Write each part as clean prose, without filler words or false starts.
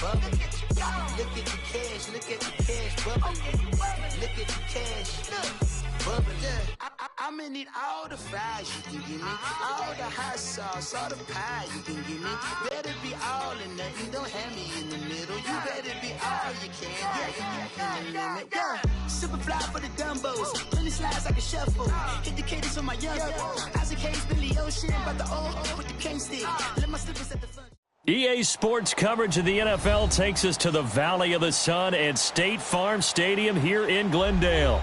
bubbling. Look at the cash, bubbling. Look at the cash, bubbling. I'ma need all the fries you can give me, all the hot sauce, all the pie you can give me. Better be all or nothing, don't have me in the middle. You better be all you can, yeah. Super fly for the dumbos, plenty slides like a shuffle. Hit the cadence on my young Isaac Hayes, Billy Ocean, about the old with the cane stick. Let my slippers at the front. EA Sports coverage of the NFL takes us to the Valley of the Sun at State Farm Stadium here in Glendale.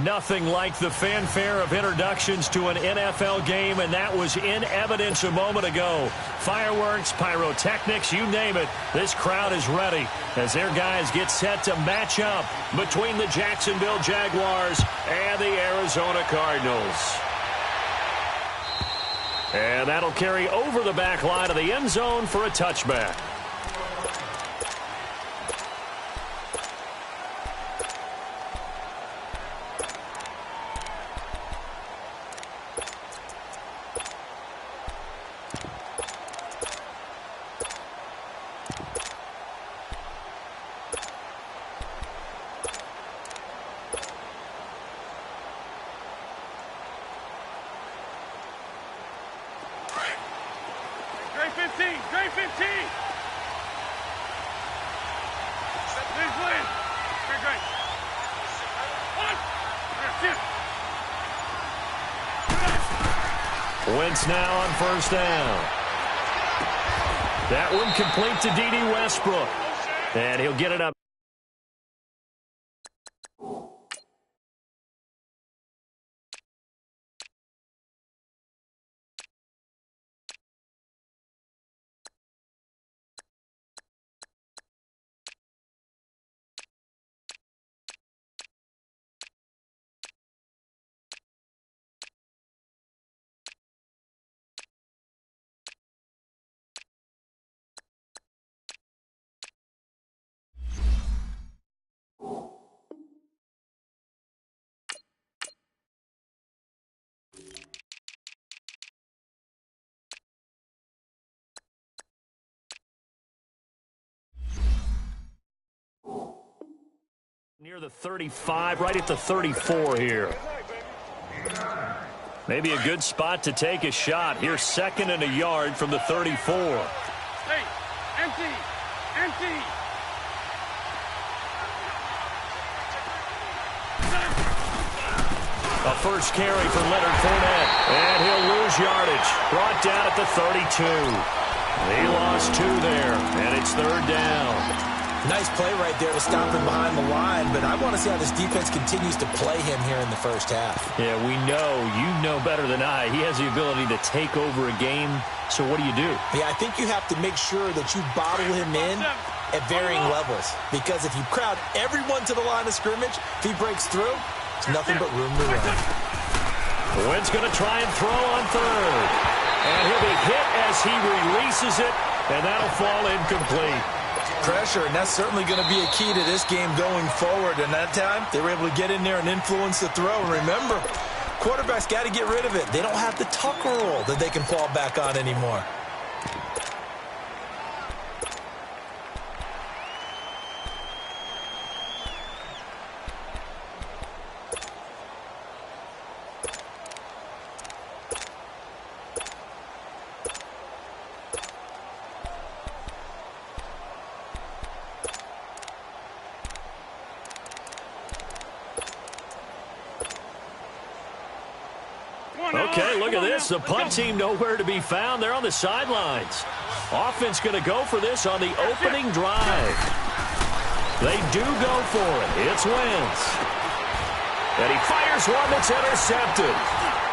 Nothing like the fanfare of introductions to an NFL game, and that was in evidence a moment ago. Fireworks, pyrotechnics, you name it. This crowd is ready as their guys get set to match up between the Jacksonville Jaguars and the Arizona Cardinals. And that'll carry over the back line of the end zone for a touchback. Wentz now on first down. That one complete to D.D. Westbrook. And he'll get it up. Near the 35, right at the 34 here. Maybe a good spot to take a shot. Here's second and a yard from the 34. Hey, empty, empty. A first carry for Leonard Fournette. And he'll lose yardage. Brought down at the 32. He lost 2 there, and it's third down. Nice play right there to stop him behind the line, but I want to see how this defense continues to play him here in the first half. Yeah, we know. You know better than I. He has the ability to take over a game, so what do? Yeah, I think you have to make sure that you bottle him in at varying levels, because if you crowd everyone to the line of scrimmage, if he breaks through, it's nothing but room to run. Wentz going to try and throw on third. And he'll be hit as he releases it, and that'll fall incomplete. Pressure, and that's certainly going to be a key to this game going forward. And that time, they were able to get in there and influence the throw. And remember, quarterbacks got to get rid of it. They don't have the tuck rule that they can fall back on anymore. Okay, look at this. The punt team nowhere to be found. They're on the sidelines. Offense going to go for this on the opening drive. They do go for it. It's Wentz. And he fires one that's intercepted.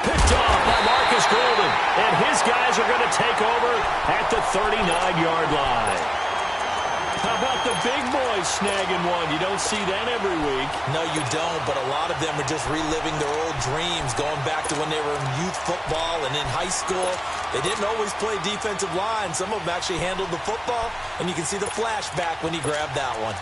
Picked off by Marcus Golden. And his guys are going to take over at the 39-yard line. How about the big boys snagging one? You don't see that every week. No, you don't, but a lot of them are just reliving their old dreams, going back to when they were in youth football and in high school. They didn't always play defensive line. Some of them actually handled the football, and you can see the flashback when he grabbed that one.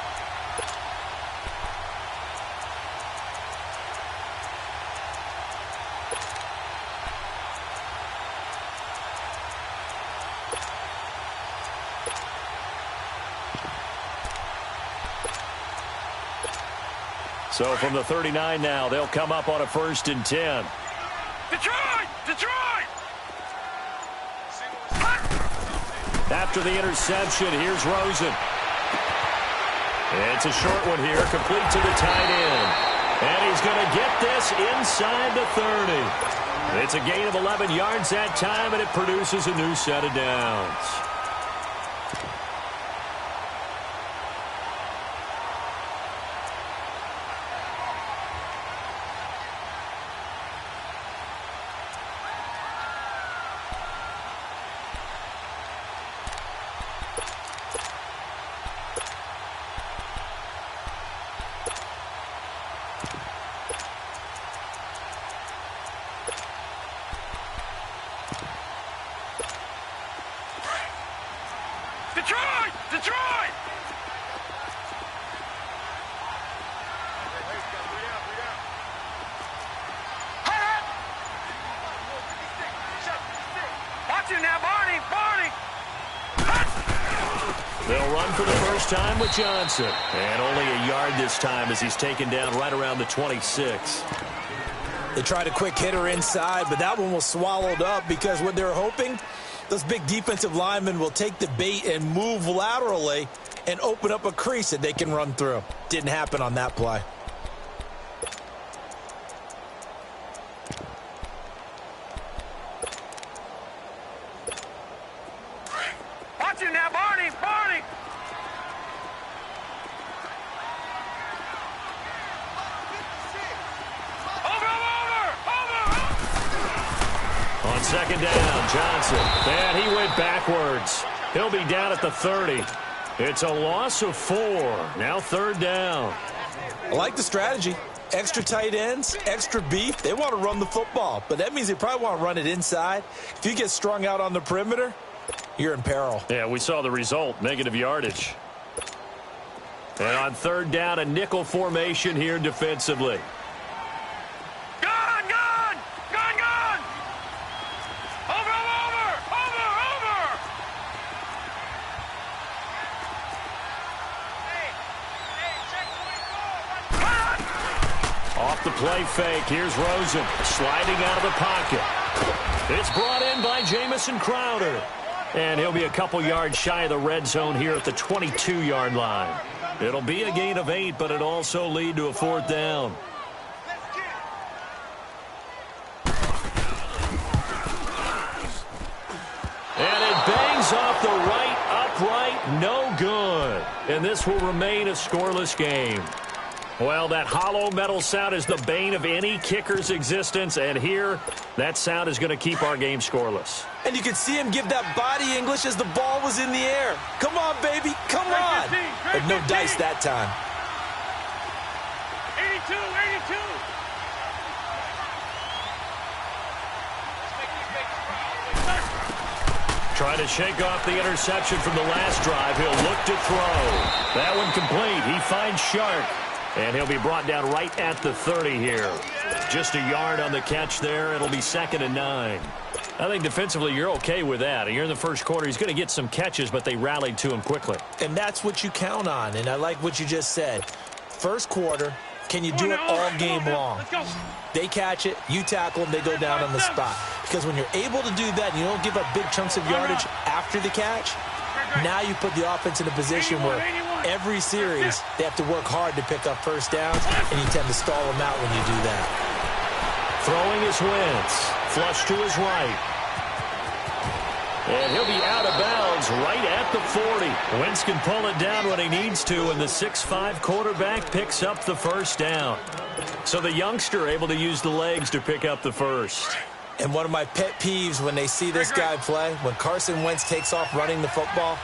So from the 39 now, they'll come up on a 1st and 10. Detroit! Detroit! After the interception, here's Rosen. It's a short one here, complete to the tight end. And he's going to get this inside the 30. It's a gain of 11 yards that time, and it produces a new set of downs. Detroit! Detroit! Watch it now, Barney! Barney! They'll run for the first time with Johnson. And only a yard this time as he's taken down right around the 26. They tried a quick hitter inside, but that one was swallowed up because what they're hoping, those big defensive linemen will take the bait and move laterally and open up a crease that they can run through. Didn't happen on that play. Watch it now, Barney! Barney! On 2nd down, Johnson. And he went backwards. He'll be down at the 30. It's a loss of 4. Now 3rd down. I like the strategy. Extra tight ends, extra beef. They want to run the football, but that means they probably want to run it inside. If you get strung out on the perimeter, you're in peril. Yeah, we saw the result, negative yardage. And on 3rd down, a nickel formation here defensively. Gone! Gone! Gone! Gone! Over! Over! Over! Over! Off the play fake, here's Rosen sliding out of the pocket. It's brought in by Jamison Crowder. And he'll be a couple yards shy of the red zone here at the 22-yard line. It'll be a gain of 8, but it'll also lead to a 4th down. And it bangs off the right upright, no good. And this will remain a scoreless game. Well, that hollow metal sound is the bane of any kicker's existence, and here, that sound is going to keep our game scoreless. And you could see him give that body English as the ball was in the air. Come on, baby, come on. But no dice that time. 82! 82! Trying to shake off the interception from the last drive. He'll look to throw. That one complete. He finds Shark. And he'll be brought down right at the 30 here. Just a yard on the catch there. It'll be 2nd and 9. I think defensively you're okay with that. You're in the first quarter. He's going to get some catches, but they rallied to him quickly. And that's what you count on. And I like what you just said. First quarter, can you do it all game long? They catch it, you tackle them, they go down on the spot. Because when you're able to do that and you don't give up big chunks of yardage after the catch, now you put the offense in a position where every series they have to work hard to pick up first downs, and you tend to stall them out when you do that. Throwing is Wentz. Flush to his right. And he'll be out of bounds right at the 40. Wentz can pull it down when he needs to, and the 6'5" quarterback picks up the first down. So the youngster able to use the legs to pick up the first. And one of my pet peeves when they see this guy play, when Carson Wentz takes off running the football,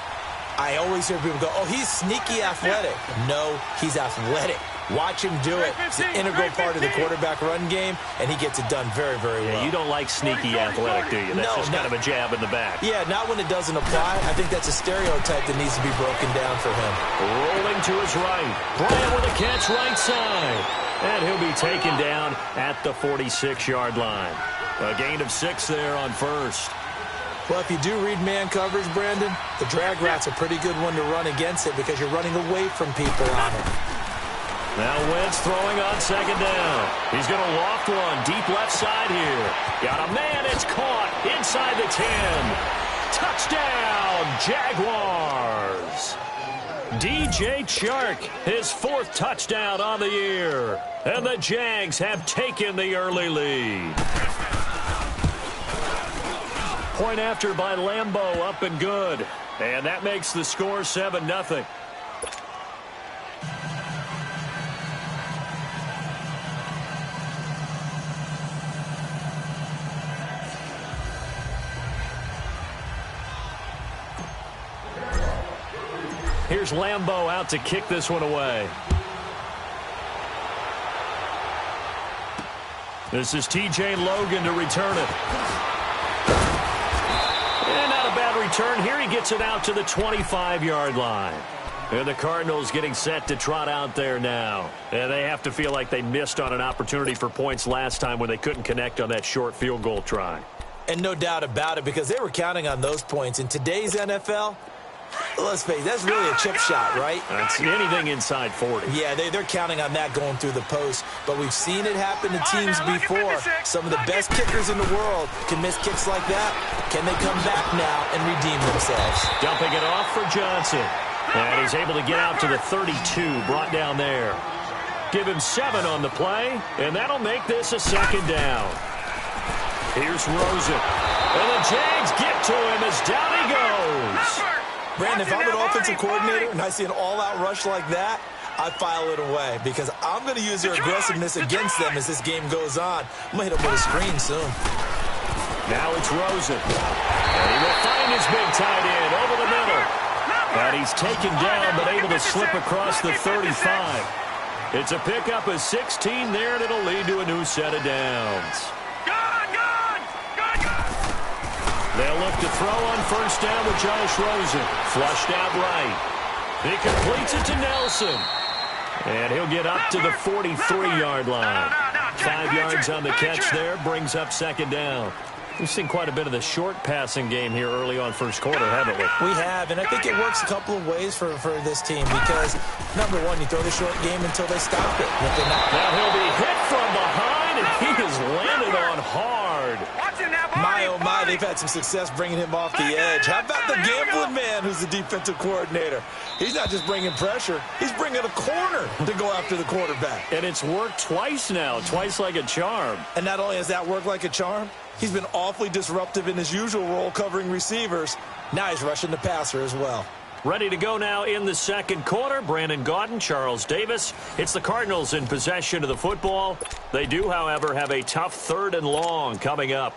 I always hear people go, oh, he's sneaky athletic. No, he's athletic. Watch him do it. It's an integral part of the quarterback run game, and he gets it done very, very well. Yeah, you don't like sneaky athletic, do you? That's just kind of a jab in the back. Yeah, not when it doesn't apply. I think that's a stereotype that needs to be broken down for him. Rolling to his right. Bryant with a catch right side. And he'll be taken down at the 46-yard line. A gain of 6 there on first. Well, if you do read man coverage, Brandon, the drag route's a pretty good one to run against it because you're running away from people on it. Now Wentz throwing on second down. He's going to loft one deep left side here. Got a man. It's caught inside the 10. Touchdown, Jaguars. DJ Chark, his 4th touchdown on the year. And the Jags have taken the early lead. Point after by Lambeau, up and good. And that makes the score 7-0. Here's Lambeau out to kick this one away. This is T.J. Logan to return it. And not a bad return here. He gets it out to the 25-yard line. And the Cardinals getting set to trot out there now. And they have to feel like they missed on an opportunity for points last time when they couldn't connect on that short field goal try. And no doubt about it, because they were counting on those points. In today's NFL, let's face it, that's really a chip shot, right? That's anything inside 40. Yeah, they're counting on that going through the post. But we've seen it happen to teams before. Some of the best kickers in the world can miss kicks like that. Can they come back now and redeem themselves? Dumping it off for Johnson. And he's able to get out to the 32, brought down there. Give him 7 on the play, and that'll make this a second down. Here's Rosen. And the Jags get to him as down he goes. Brandon, if I'm an offensive coordinator and I see an all-out rush like that, I file it away because I'm going to use their aggressiveness against them as this game goes on. I'm going to hit them with a screen soon. Now it's Rosen. And he will find his big tight end over the middle. And he's taken down but able to slip across the 35. It's a pickup of 16 there, and it'll lead to a new set of downs. They'll look to throw on first down with Josh Rosen. Flushed out right. He completes it to Nelson. And he'll get up to the 43-yard line. 5 yards on the catch there, brings up second down. We've seen quite a bit of the short passing game here early on first quarter, haven't we? We have, and I think it works a couple of ways for this team because, number one, you throw the short game until they stop it. Now he'll be hit from behind, and he has landed on hard. My, oh my, they've had some success bringing him off the edge. How about the gambling man who's the defensive coordinator? He's not just bringing pressure. He's bringing a corner to go after the quarterback. And it's worked twice now, twice like a charm. And not only has that worked like a charm, he's been awfully disruptive in his usual role covering receivers. Now he's rushing the passer as well. Ready to go now in the second quarter. Brandon Gaudin, Charles Davis. It's the Cardinals in possession of the football. They do, however, have a tough 3rd and long coming up.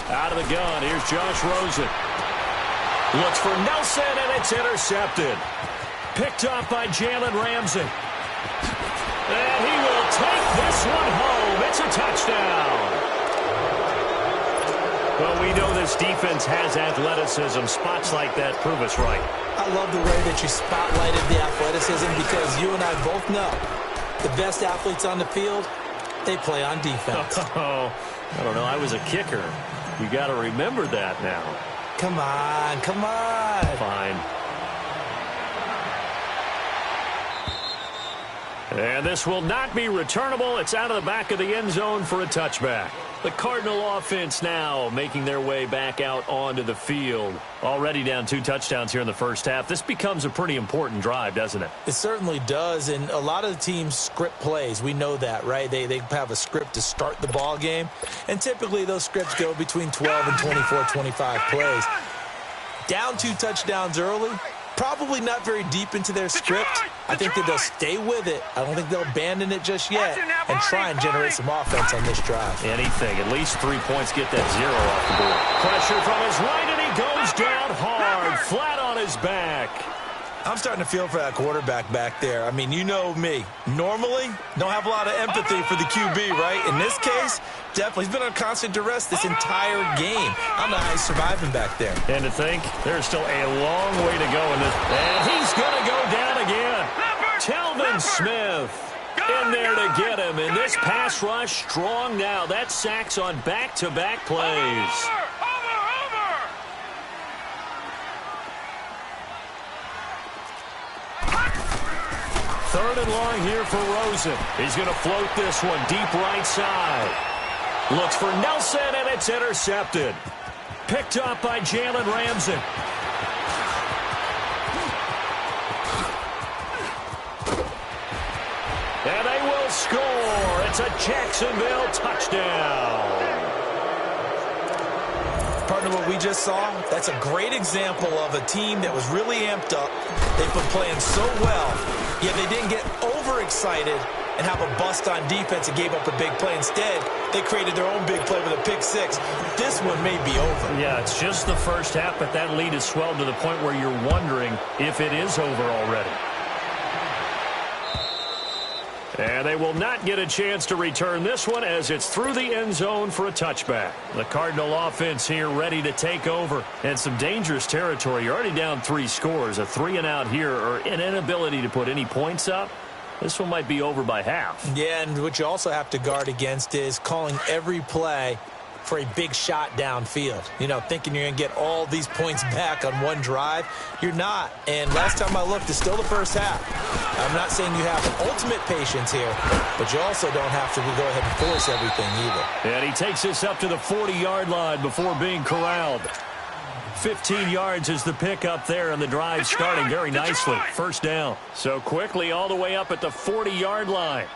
Out of the gun, here's Josh Rosen. Looks for Nelson, and it's intercepted. Picked off by Jalen Ramsey. And he will take this one home. It's a touchdown. Well, we know this defense has athleticism. Spots like that prove us right. I love the way that you spotlighted the athleticism because you and I both know the best athletes on the field, they play on defense. Oh, I don't know. I was a kicker. You got to remember that now. Come on, come on. Fine. And this will not be returnable. It's out of the back of the end zone for a touchback. The Cardinal offense now making their way back out onto the field. Already down 2 touchdowns here in the first half. This becomes a pretty important drive, doesn't it? It certainly does, and a lot of the teams script plays. We know that, right? They have a script to start the ball game, and typically those scripts go between 12 and 24, 25 plays. Down 2 touchdowns early, probably not very deep into their script. I think that they'll stay with it. I don't think they'll abandon it just yet and try and generate some offense on this drive. Anything. At least 3 points, get that 0 off the board. Pressure from his right, and he goes down hard, flat on his back. I'm starting to feel for that quarterback back there. I mean, you know me. Normally, don't have a lot of empathy for the QB, right? In this case, definitely. He's been on constant duress this entire game. I don't know how he's surviving back there. And to think, there's still a long way to go in this. And he's going to go down again. Telvin Smith in there to get him. And this pass rush strong now. That's sacks on back-to-back plays. Third and long here for Rosen. He's going to float this one deep right side. Looks for Nelson, and it's intercepted. Picked up by Jalen Ramsey. And they will score. It's a Jacksonville touchdown. Partner, what we just saw, that's a great example of a team that was really amped up. They've been playing so well, yet they didn't get overexcited and have a bust on defense and gave up a big play. Instead, they created their own big play with a pick six. This one may be over. Yeah, it's just the first half, but that lead has swelled to the point where you're wondering if it is over already. And they will not get a chance to return this one as it's through the end zone for a touchback. The Cardinal offense here ready to take over. And some dangerous territory. You're already down 3 scores. A 3-and-out here or an inability to put any points up. This one might be over by half. Yeah, and what you also have to guard against is calling every play for a big shot downfield. You know, thinking you're going to get all these points back on one drive. You're not. And last time I looked, it's still the first half. I'm not saying you have an ultimate patience here, but you also don't have to go ahead and force everything either. And he takes this up to the 40-yard line before being corralled. 15 yards is the pickup there, and the drive starting very nicely. First down. So quickly all the way up at the 40-yard line.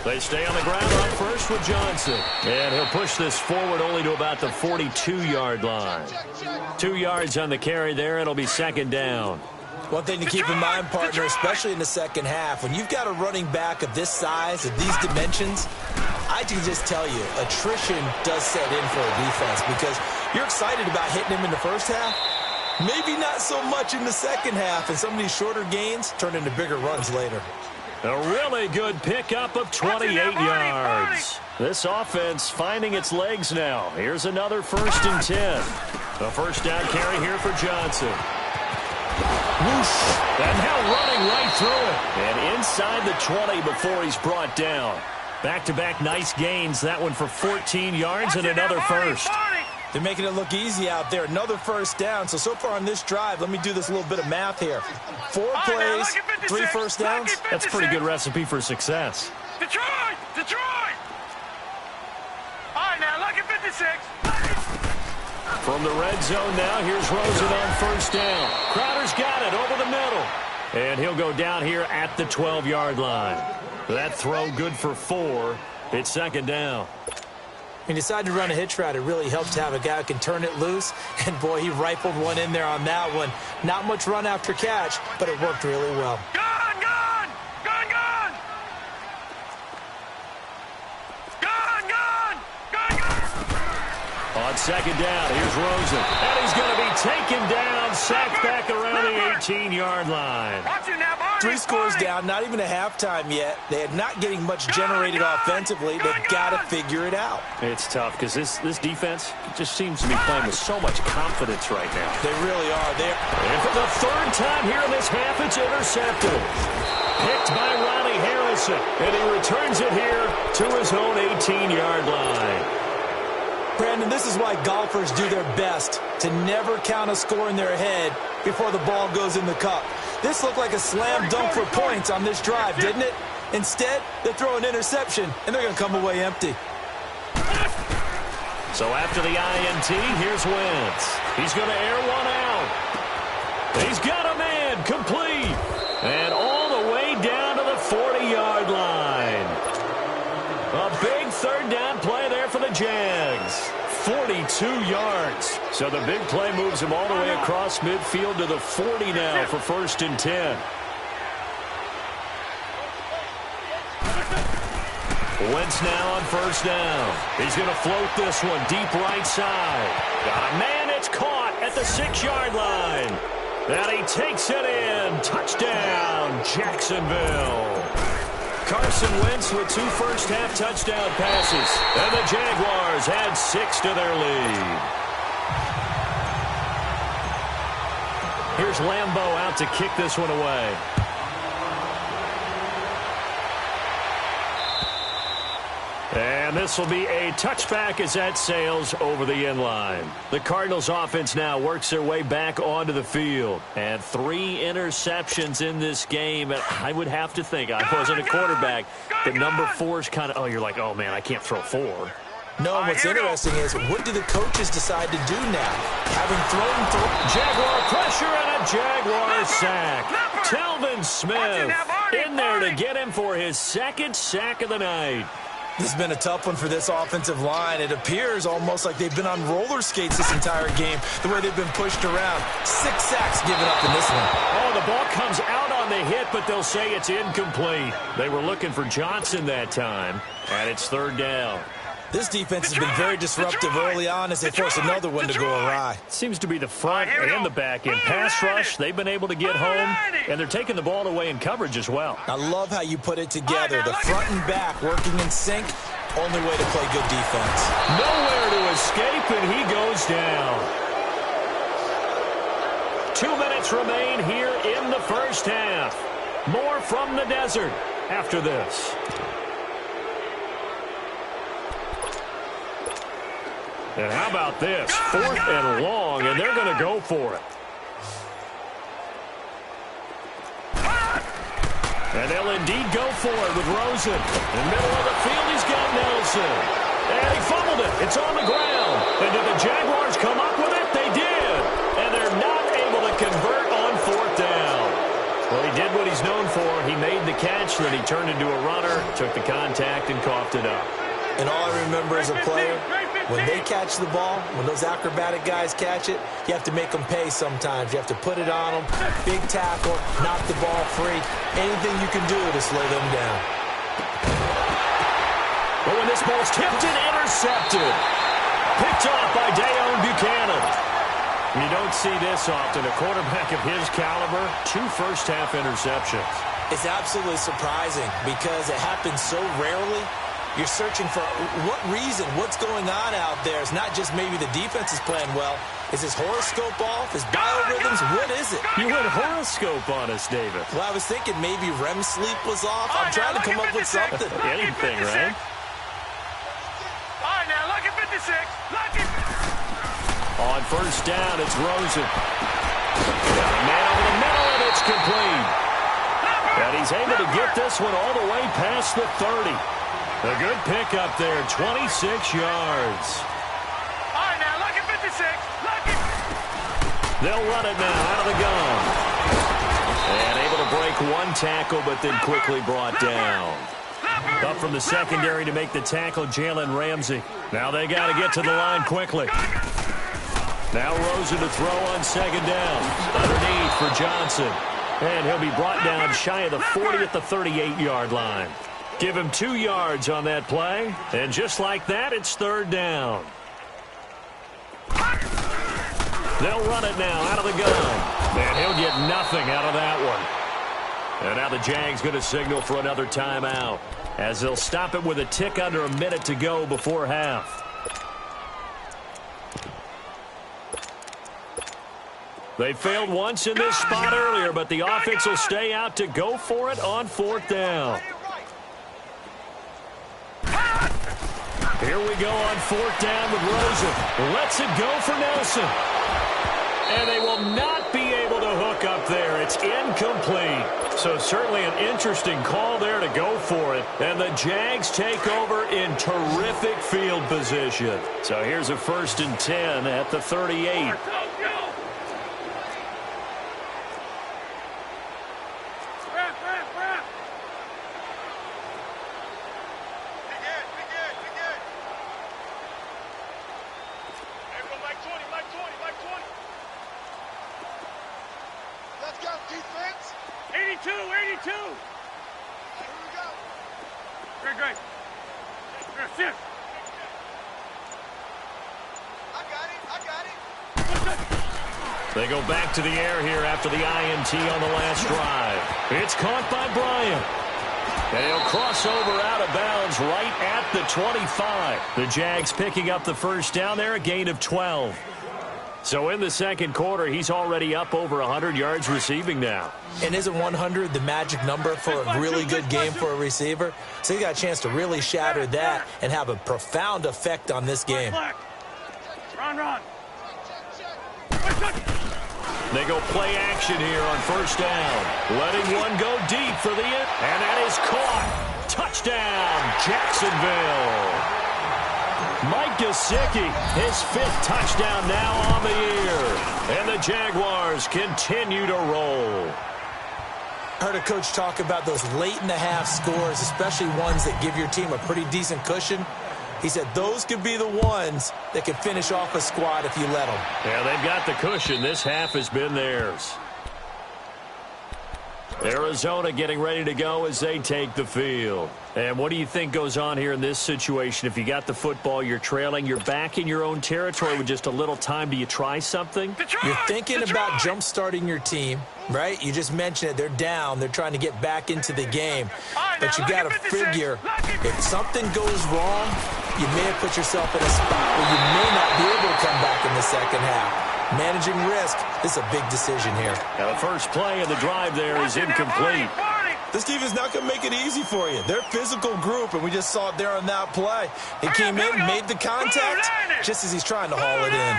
They stay on the ground up first with Johnson. And he'll push this forward only to about the 42-yard line. 2 yards on the carry there. It'll be second down. One thing to keep in mind, partner, especially in the second half, when you've got a running back of this size, of these dimensions, I can just tell you, attrition does set in for a defense because you're excited about hitting him in the first half. Maybe not so much in the second half, and some of these shorter gains turn into bigger runs later. A really good pickup of 28 yards. This offense finding its legs now. Here's another 1st and 10. A first down carry here for Johnson. Whoosh. And now running right through it. And inside the 20 before he's brought down. Back-to-back nice gains. That one for 14 yards and another first. They're making it look easy out there. Another first down. So far on this drive, let me do this little bit of math here. 4 plays, 3 first downs. That's a pretty good recipe for success. Detroit! Detroit! All right, now, look at 56. From the red zone now, here's Rosen on first down. Crowder's got it over the middle. And he'll go down here at the 12-yard line. That throw good for 4. It's second down. He decided to run a hitch route. It really helped to have a guy who can turn it loose. And, boy, he rifled one in there on that one. Not much run after catch, but it worked really well. Gone, gone! Gone, gone! Gone, gone! Gone, gone! On second down, here's Rosen. And he's going to be taken down, sacked back around the 18-yard line. Watch it now, Barney! 3 scores down, not even a halftime yet. They are not getting much generated offensively. They've got to figure it out. It's tough because this defense just seems to be playing with so much confidence right now. They really are. And for the 3rd time here in this half, it's intercepted. Picked by Ronnie Harrison. And he returns it here to his own 18-yard line. Brandon, this is why golfers do their best to never count a score in their head before the ball goes in the cup. This looked like a slam dunk for points on this drive, didn't it? Instead, they throw an interception, and they're going to come away empty. So after the INT, here's Wentz. He's going to air one out. He's got a man complete. And all the way down to the 40-yard line. A big 3rd down play there for the Jags. 42 yards. So the big play moves him all the way across midfield to the 40 now for 1st and 10. Wentz now on first down. He's going to float this one deep right side. Got a man. It's caught at the 6-yard line. And he takes it in. Touchdown, Jacksonville. Carson Wentz with 2 first-half touchdown passes. And the Jaguars add 6 to their lead. Here's Lambeau out to kick this one away. And this will be a touchback as that sails over the end line. The Cardinals offense now works their way back onto the field. And 3 interceptions in this game. And I would have to think, I wasn't a quarterback, the number 4 is kind of, oh, you're like, oh, man, I can't throw 4. No, what's interesting is, what do the coaches decide to do now? Having thrown through Jaguar pressure and a Jaguar sack. Telvin Smith in there to get him for his 2nd sack of the night. This has been a tough one for this offensive line. It appears almost like they've been on roller skates this entire game, the way they've been pushed around. 6 sacks given up in this one. Oh, the ball comes out on the hit, but they'll say it's incomplete. They were looking for Johnson that time, and it's 3rd down. This defense has been very disruptive early on as they force another one to go awry. Seems to be the front and the back end. Pass rush, they've been able to get home, and they're taking the ball away in coverage as well. I love how you put it together. The front and back working in sync. Only way to play good defense. Nowhere to escape, and he goes down. 2 minutes remain here in the first half. More from the desert after this. And how about this? 4th and long, and they're going to go for it. And they'll indeed go for it with Rosen. In the middle of the field, he's got Nelson. And he fumbled it. It's on the ground. And did the Jaguars come up with it? They did. And they're not able to convert on 4th down. Well, he did what he's known for. He made the catch, then he turned into a runner, took the contact, and coughed it up. And all I remember as a player, when they catch the ball, when those acrobatic guys catch it, you have to make them pay sometimes. You have to put it on them, big tackle, knock the ball free. Anything you can do to slow them down. But when this ball's tipped and intercepted, picked off by Dayon Buchanan. You don't see this often. A quarterback of his caliber, 2 first-half interceptions. It's absolutely surprising because it happens so rarely. You're searching for what reason, what's going on out there. It's not just maybe the defense is playing well. Is his horoscope off? His biorhythms? What is it? You went horoscope on us, David. Well, I was thinking maybe REM sleep was off. I'm trying to come up with something. Anything, right? All right, now, look at 56. Look at... On first down, it's Rosen. Got a man over the middle, and it's complete. And he's able to get this one all the way past the 30. A good pickup there, 26 yards. All right, now, look at 56. Look at... They'll run it now out of the gun. And able to break 1 tackle, but then quickly brought down. Up from the secondary to make the tackle, Jalen Ramsey. Now they got to get to the line quickly. Now Rosen to throw on 2nd down. Underneath for Johnson. And he'll be brought down shy of the 40 at the 38-yard line. Give him 2 yards on that play. And just like that, it's 3rd down. They'll run it now out of the gun. And he'll get nothing out of that one. And now the Jags going to signal for another timeout, as they'll stop it with a tick under a minute to go before half. They failed once in this spot earlier, but the offense will stay out to go for it on 4th down. Here we go on 4th down with Rosen. Lets it go for Nelson. And they will not be able to hook up there. It's incomplete. So certainly an interesting call there to go for it. And the Jags take over in terrific field position. So here's a 1st and 10 at the 38. Action! They go back to the air here after the INT on the last drive. It's caught by Bryant. And he'll cross over out of bounds right at the 25. The Jags picking up the first down there, a gain of 12. So in the second quarter, he's already up over 100 yards receiving now. And isn't 100 the magic number for a really good game for a receiver? So he got a chance to really shatter that and have a profound effect on this game. Run. They go play action here on first down. Letting one go deep for the end. And that is caught. Touchdown, Jacksonville. Mike Gesicki, his 5th touchdown now on the year. And the Jaguars continue to roll. Heard a coach talk about those late-in-the-half scores, especially ones that give your team a pretty decent cushion. He said those could be the ones that can finish off a squad if you let them. Yeah, they've got the cushion. This half has been theirs. Arizona getting ready to go as they take the field. And what do you think goes on here in this situation? If you got the football, you're trailing, you're back in your own territory with just a little time. Do you try something? You're thinking about jump-starting your team, right? You just mentioned it. They're down. They're trying to get back into the game. But you got to figure, if something goes wrong, you may have put yourself in a spot where you may not be able to come back in the second half. Managing risk is a big decision here. Now the first play of the drive there is incomplete. This team is not going to make it easy for you. They're a physical group, and we just saw it there on that play. He came in, made the contact, just as he's trying to haul it in.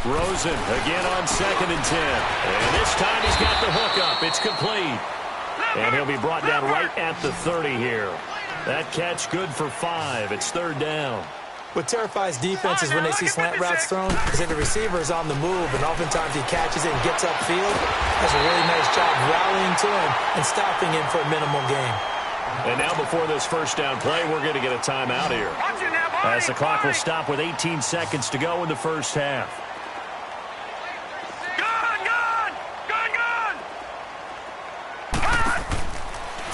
Rosen again on 2nd and 10. And this time he's got the hook up. It's complete. And he'll be brought down right at the 30 here. That catch good for 5. It's 3rd down. What terrifies defenses when they see slant routes thrown is that the receiver is on the move, and oftentimes he catches it and gets upfield. Does a really nice job rallying to him and stopping him for a minimal gain. And now before this first down play, we're going to get a timeout here, as the clock will stop with 18 seconds to go in the first half.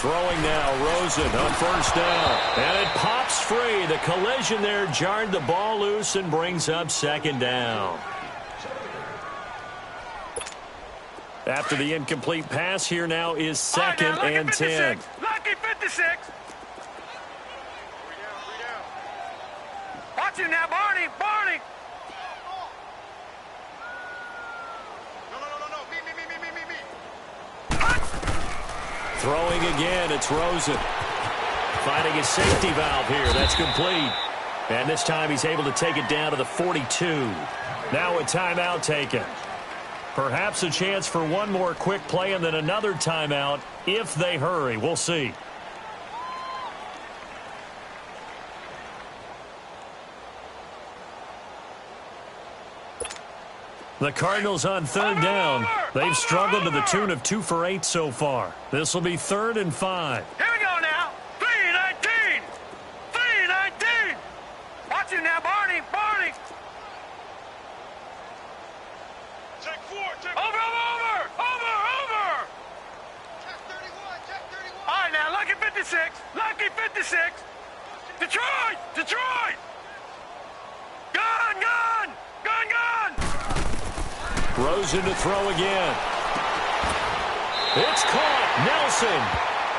Throwing now, Rosen on first down. And it pops free. The collision there jarred the ball loose and brings up 2nd down. After the incomplete pass, here now is 2nd and 10. Lucky 56. Watch him now, Barney. Throwing again, it's Rosen. Finding his safety valve here. That's complete. And this time he's able to take it down to the 42. Now a timeout taken. Perhaps a chance for one more quick play and then another timeout if they hurry. We'll see. The Cardinals on 3rd down. They've struggled to the tune of 2 for 8 so far. This will be 3rd and 5. Here we go now. 3-19. Watch him now, Barney. Check 4. Over. Check 31. All right, now, lucky 56. Detroit. Gun. Rosen to throw again. It's caught. Nelson.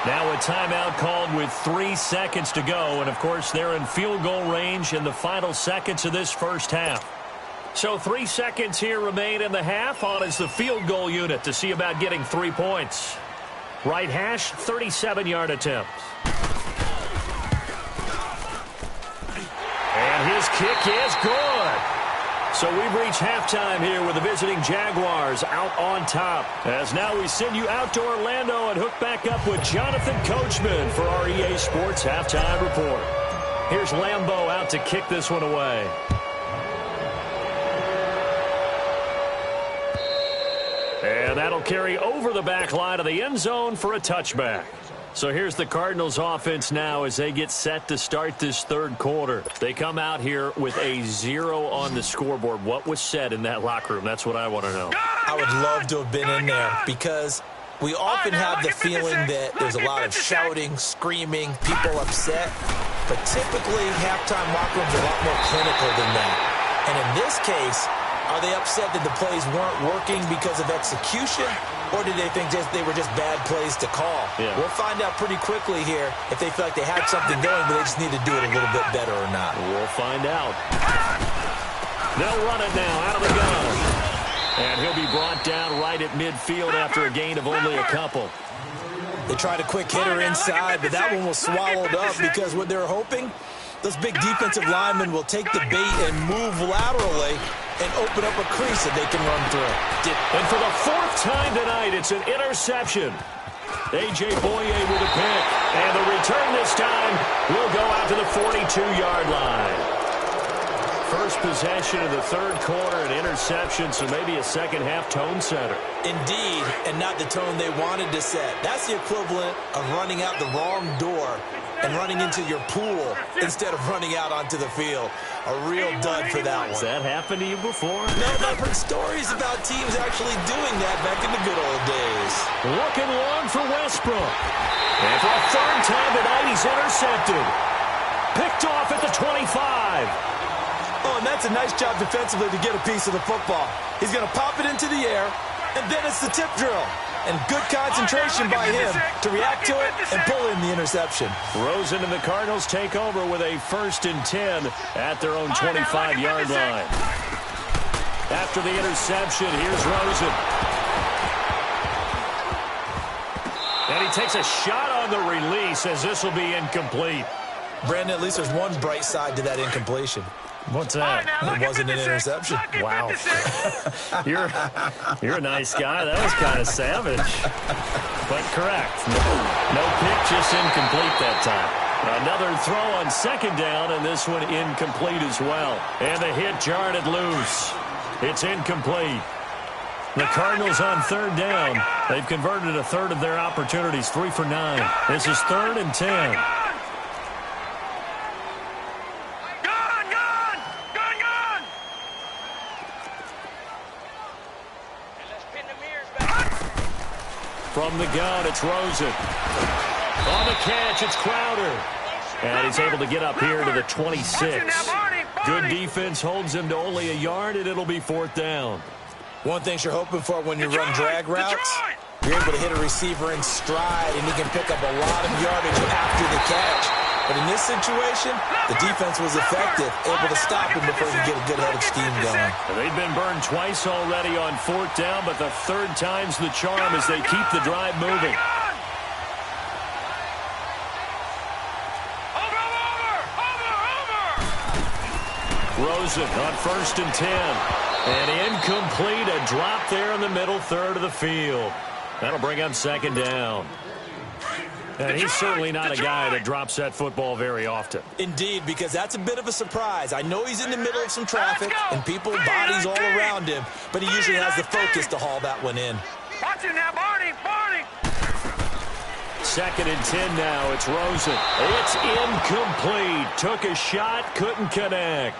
Now a timeout called with 3 seconds to go. And, of course, they're in field goal range in the final seconds of this first half. So 3 seconds here remain in the half. On is the field goal unit to see about getting 3 points. Right hash, 37-yard attempt. And his kick is good. So we've reached halftime here with the visiting Jaguars out on top. As now we send you out to Orlando and hook back up with Jonathan Coachman for our EA Sports Halftime Report. Here's Lambeau out to kick this one away. And that'll carry over the back line of the end zone for a touchback. So here's the Cardinals offense now as they get set to start this third quarter. They come out here with a 0 on the scoreboard. What was said in that locker room? That's what I want to know. I would love to have been in there because We often have the feeling that there's a lot of shouting, screaming, people upset. But typically, halftime locker rooms are a lot more clinical than that. And in this case, are they upset that the plays weren't working because of execution? Or did they think they were just bad plays to call? Yeah. We'll find out pretty quickly here if they feel like they had something going, but they just need to do it a little bit better or not. We'll find out. They'll run it now out of the gun. And he'll be brought down right at midfield after a gain of only a couple. They tried a quick hitter inside, but that one was swallowed up because what they're hoping, those big defensive linemen will take the bait and move laterally and open up a crease that they can run through. And for the fourth time tonight, it's an interception. A.J. Boye with a pick. And the return this time will go out to the 42-yard line. First possession of the third quarter, an interception, so maybe a second-half tone setter. Indeed, and not the tone they wanted to set. That's the equivalent of running out the wrong door and running into your pool instead of running out onto the field. A real dud for that one. Has that happened to you before? No, but I've heard stories about teams actually doing that back in the good old days. Looking long for Westbrook. And for a third time tonight, he's intercepted. Picked off at the 25. Oh, and that's a nice job defensively to get a piece of the football. He's going to pop it into the air, and then it's the tip drill. And good concentration by him to react to it and pull in the interception. Rosen and the Cardinals take over with a 1st and 10 at their own 25-yard line. After the interception, here's Rosen. And he takes a shot on the release as this will be incomplete. Brandon, at least there's one bright side to that incompletion. What's that? It wasn't an interception. Wow. You're a nice guy. That was kind of savage. But correct. No pick, just incomplete that time. Another throw on second down, and this one incomplete as well. And the hit jarred it loose. It's incomplete. The Cardinals on third down. They've converted a third of their opportunities, 3 for 9. This is 3rd and 10. From the gun, it's Rosen. On the catch, it's Crowder. And he's able to get up here to the 26. Good defense holds him to only a yard, and it'll be 4th down. One thing you're hoping for when you run drag routes, you're able to hit a receiver in stride, and he can pick up a lot of yardage after the catch. But in this situation, the defense was effective, able to stop him before he could get a good-headed scheme going. They've been burned twice already on 4th down, but the third time's the charm as they keep the drive moving. Rosen on 1st and 10. And incomplete, a drop there in the middle third of the field. That'll bring up 2nd down. And he's certainly not a guy that drops that football very often. Indeed, because that's a bit of a surprise. I know he's in the middle of some traffic and people, bodies all around him, but he usually has the focus to haul that one in. Watch it now, Barney, Barney. 2nd and 10 now. It's Rosen. It's incomplete. Took a shot, couldn't connect.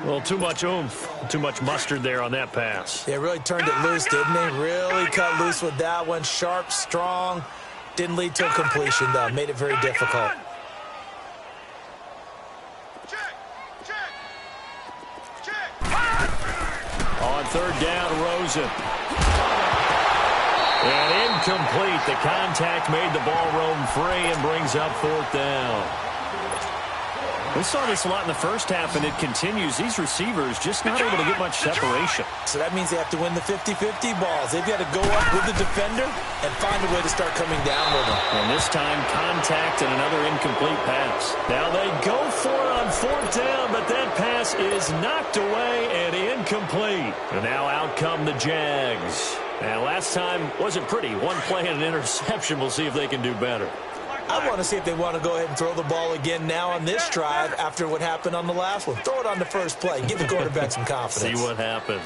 Well, too much oomph, too much mustard there on that pass. They really turned it loose, didn't they? Really cut loose with that one. Sharp, strong. Didn't lead to a completion, though. Made it very difficult. On 3rd down, Rosen. And incomplete. The contact made the ball roam free and brings up 4th down. We saw this a lot in the first half, and it continues. These receivers just not able to get much separation. So that means they have to win the 50-50 balls. They've got to go up with the defender and find a way to start coming down with them. And this time, contact and another incomplete pass. Now they go for it on 4th down, but that pass is knocked away and incomplete. And now out come the Jags. And last time wasn't pretty. One play and an interception. We'll see if they can do better. I want to see if they want to go ahead and throw the ball again now on this drive after what happened on the last one. Throw it on the first play. Give the quarterback some confidence. See what happens.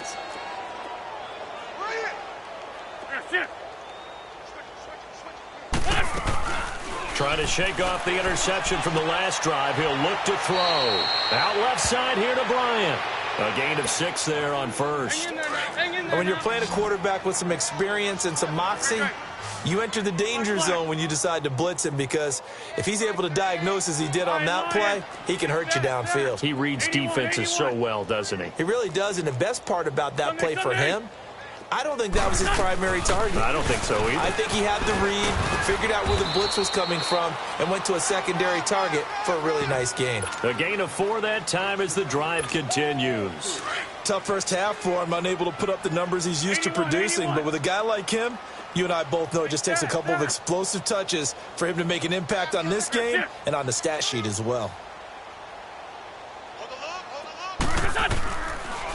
Trying to shake off the interception from the last drive. He'll look to throw. Out left side here to Bryant. A gain of 6 there on 1st. And when you're playing a quarterback with some experience and some moxie, You enter the danger zone when you decide to blitz him, because if he's able to diagnose as he did on that play, he can hurt you downfield. He reads defenses so well, doesn't he? He really does, and the best part about that play for him, I don't think that was his primary target. I don't think so either. I think he had the read, figured out where the blitz was coming from, and went to a secondary target for a really nice gain. A gain of 4 that time as the drive continues. Tough first half for him, unable to put up the numbers he's used to producing. But with a guy like him, you and I both know it just takes a couple of explosive touches for him to make an impact on this game and on the stat sheet as well.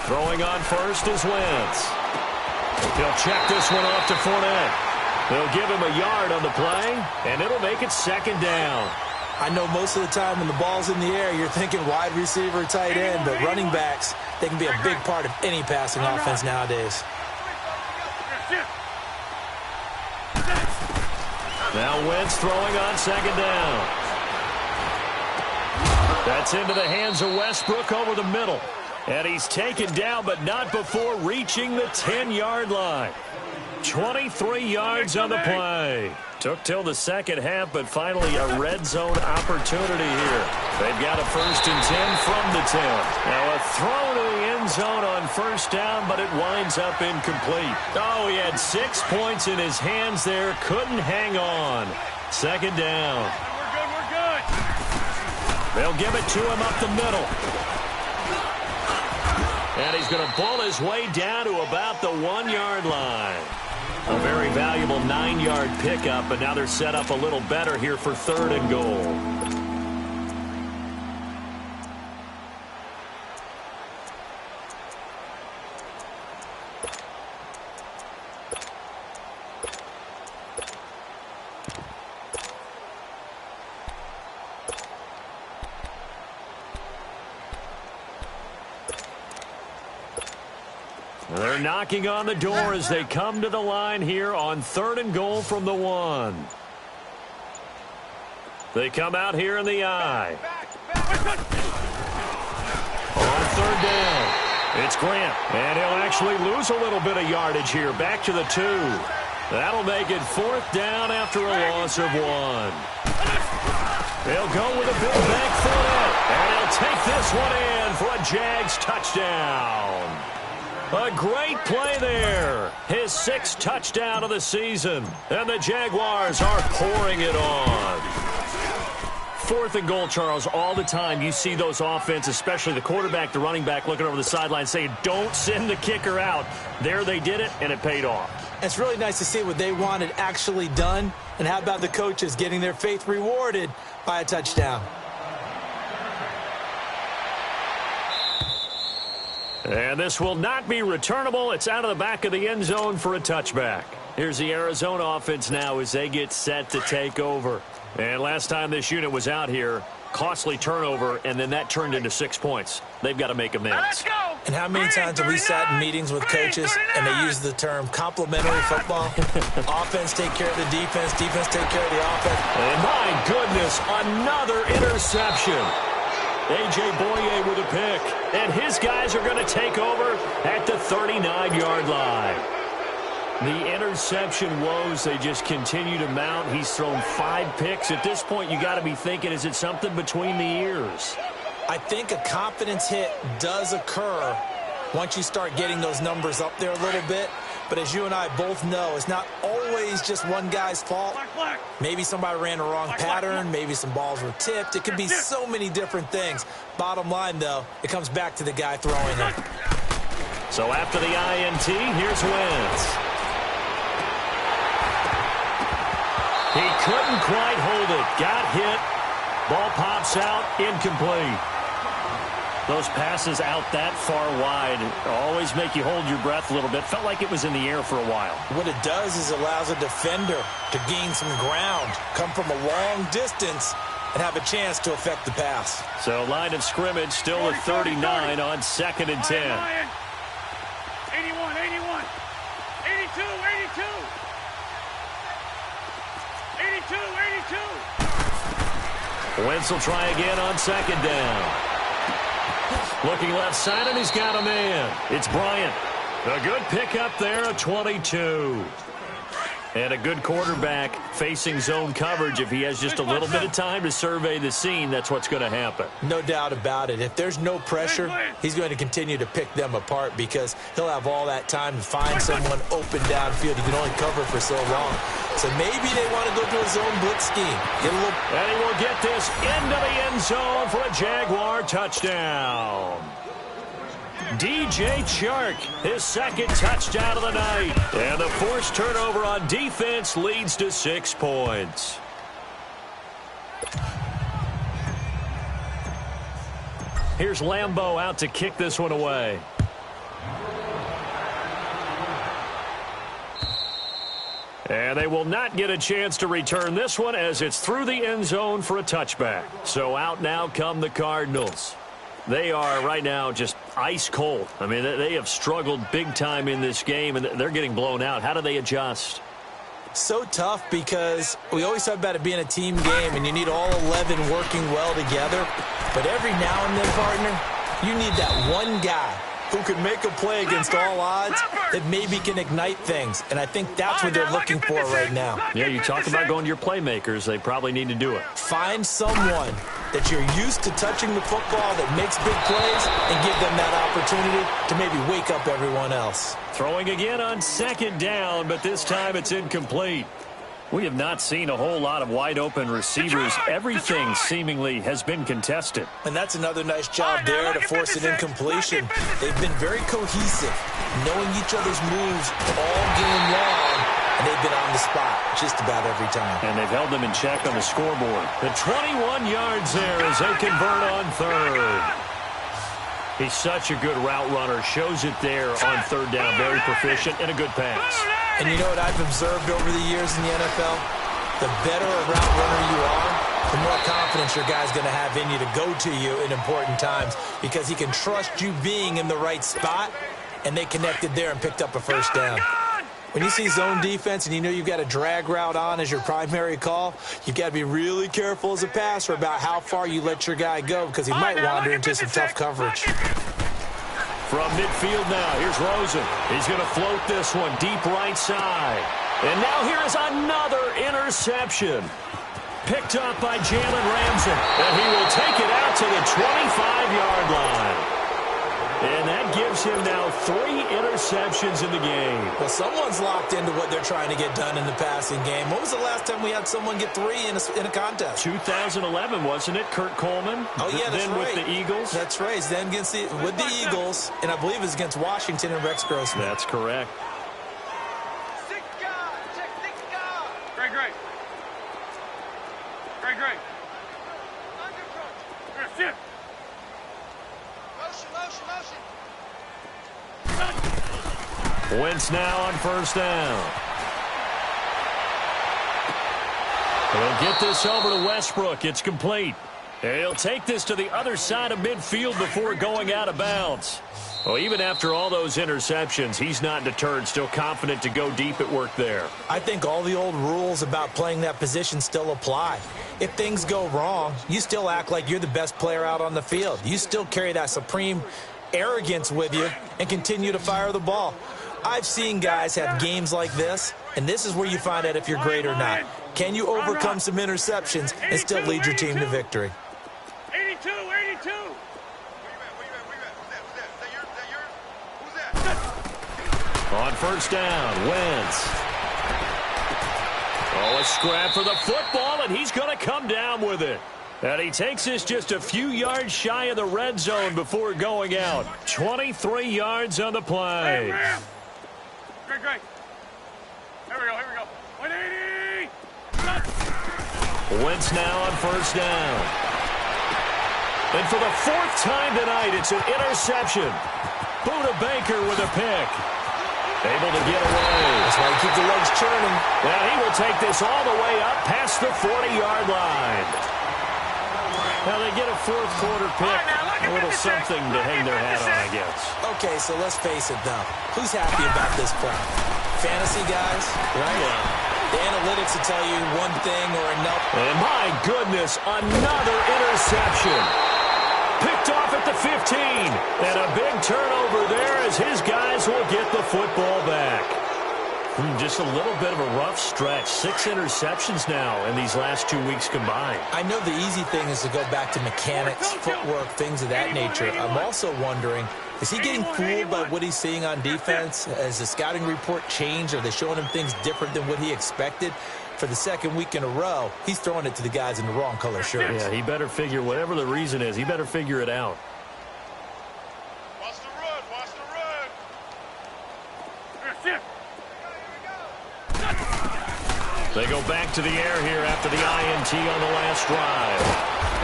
Throwing on first is Wentz. He'll check this one off to Fournette. They'll give him a yard on the play, and it'll make it second down. I know most of the time when the ball's in the air, you're thinking wide receiver, tight end, but running backs, they can be a big part of any passing offense nowadays. Now Wentz throwing on second down. That's into the hands of Westbrook over the middle. And he's taken down, but not before reaching the 10-yard line. 23 yards on the play. Took till the second half, but finally a red zone opportunity here. They've got a 1st and 10 from the 10. Now a throw to the end zone on first down, but it winds up incomplete. Oh, he had 6 points in his hands there. Couldn't hang on. Second down. We're good. They'll give it to him up the middle. And he's going to pull his way down to about the 1-yard line. A very valuable 9-yard pickup, but now they're set up a little better here for 3rd and goal. They're knocking on the door as they come to the line here on 3rd and goal from the 1. They come out here in the I. On 3rd down, it's Grant. And he'll actually lose a little bit of yardage here. Back to the 2. That'll make it 4th down after a loss of 1. They'll go with a big back foot. And he'll take this one in for a Jags touchdown. A great play there. His 6th touchdown of the season. And the Jaguars are pouring it on. 4th and goal, Charles. All the time you see those offenses, especially the quarterback, the running back, looking over the sideline saying, don't send the kicker out. There they did it, and it paid off. It's really nice to see what they wanted actually done. And how about the coaches getting their faith rewarded by a touchdown? And this will not be returnable. It's out of the back of the end zone for a touchback. Here's the Arizona offense now as they get set to take over. And last time this unit was out here, costly turnover, and then that turned into 6 points. They've got to make amends. Let's go. And how many times have we sat in meetings with coaches and they use the term complementary football? Offense take care of the defense, defense take care of the offense. And my goodness, another interception. A.J. Boye with a pick. And his guys are going to take over at the 39-yard line. The interception woes, they just continue to mount. He's thrown 5 picks. At this point, you got to be thinking, is it something between the ears? I think a confidence hit does occur once you start getting those numbers up there a little bit. But as you and I both know, it's not always just one guy's fault. Maybe somebody ran a wrong pattern. Maybe some balls were tipped. It could be so many different things. Bottom line, though, it comes back to the guy throwing them. So after the INT, here's Wentz. He couldn't quite hold it. Got hit. Ball pops out. Incomplete. Those passes out that far wide always make you hold your breath a little bit. Felt like it was in the air for a while. What it does is allows a defender to gain some ground, come from a long distance, and have a chance to affect the pass. So line of scrimmage still at 39 on 2nd and 10. 81, 81, 82, 82. 82, 82. Wentz will try again on 2nd down. Looking left side, and he's got a man. It's Bryant. A good pickup there, a 22. And a good quarterback facing zone coverage, if he has just a little bit of time to survey the scene, that's what's going to happen. No doubt about it. If there's no pressure, he's going to continue to pick them apart because he'll have all that time to find someone open downfield. He can only cover for so long. So maybe they want to go to a zone blitz scheme. And he will get this into the end zone for a Jaguar touchdown. DJ Chark, his second touchdown of the night. And the forced turnover on defense leads to 6 points. Here's Lambeau out to kick this one away. And they will not get a chance to return this one as it's through the end zone for a touchback. So out now come the Cardinals. They are right now just ice cold. I mean, they have struggled big time in this game, and they're getting blown out. How do they adjust? So tough because we always talk about it being a team game, and you need all 11 working well together. But every now and then, partner, you need that one guy who can make a play against all odds that maybe can ignite things. And I think that's what they're looking for right now. Yeah, you talk about going to your playmakers. They probably need to do it. Find someone that you're used to touching the football that makes big plays and give them that opportunity to maybe wake up everyone else. Throwing again on second down, but this time it's incomplete. We have not seen a whole lot of wide-open receivers. Everything seemingly has been contested. And that's another nice job there to force an incompletion. They've been very cohesive, knowing each other's moves all game long, and they've been on the spot just about every time. And they've held them in check on the scoreboard. The 21 yards there as they convert on third. He's such a good route runner. Shows it there on third down. Very proficient and a good pass. And you know what I've observed over the years in the NFL? The better a route runner you are, the more confidence your guy's going to have in you to go to you in important times because he can trust you being in the right spot, and they connected there and picked up a first down. When you see zone defense and you know you've got a drag route on as your primary call, you've got to be really careful as a passer about how far you let your guy go because he might wander into some tough coverage. From midfield now, here's Rosen. He's going to float this one deep right side. And now here is another interception. Picked up by Jalen Ramsey. And he will take it out to the 25-yard line. And that gives him now 3 interceptions in the game. Well, someone's locked into what they're trying to get done in the passing game. When was the last time we had someone get 3 in a contest? 2011, wasn't it? Kurt Coleman? Oh, yeah, that's then right. With the Eagles? That's right. Then with the Eagles, and I believe it was against Washington and Rex Grossman. That's correct. Great. Shift. Wentz now on first down. He'll get this over to Westbrook. It's complete. And he'll take this to the other side of midfield before going out of bounds. Well, even after all those interceptions, he's not deterred, still confident to go deep at work there. I think all the old rules about playing that position still apply. If things go wrong, you still act like you're the best player out on the field. You still carry that supreme arrogance with you and continue to fire the ball. I've seen guys have games like this, and this is where you find out if you're great or not. Can you overcome some interceptions and still lead your team to victory? 82. On first down, Wentz. Oh, a scrap for the football, and he's going to come down with it. And he takes this just a few yards shy of the red zone before going out. 23 yards on the play. Great. Here we go. 180. Wentz now on first down. And for the 4th time tonight, it's an interception. Buda Baker with a pick. Able to get away. That's why you keep the legs churning. Now he will take this all the way up past the 40-yard line. Now they get a 4th quarter pick. A little something to hang their hat on, I guess. Okay, so let's face it now. Who's happy about this play? Fantasy guys, right? Yeah. The analytics will tell you one thing or another. And my goodness, another interception. Picked off at the 15. And a big turnover there as his guys will get the football back. Just a little bit of a rough stretch. 6 interceptions now in these last 2 weeks combined. I know the easy thing is to go back to mechanics, footwork, things of that nature. I'm also wondering, is he getting fooled by what he's seeing on defense? Has the scouting report changed? Are they showing him things different than what he expected? For the second week in a row, he's throwing it to the guys in the wrong color shirts. Yeah, he better figure, whatever the reason is, he better figure it out. Watch the run. Watch the run. They go back to the air here after the INT on the last drive.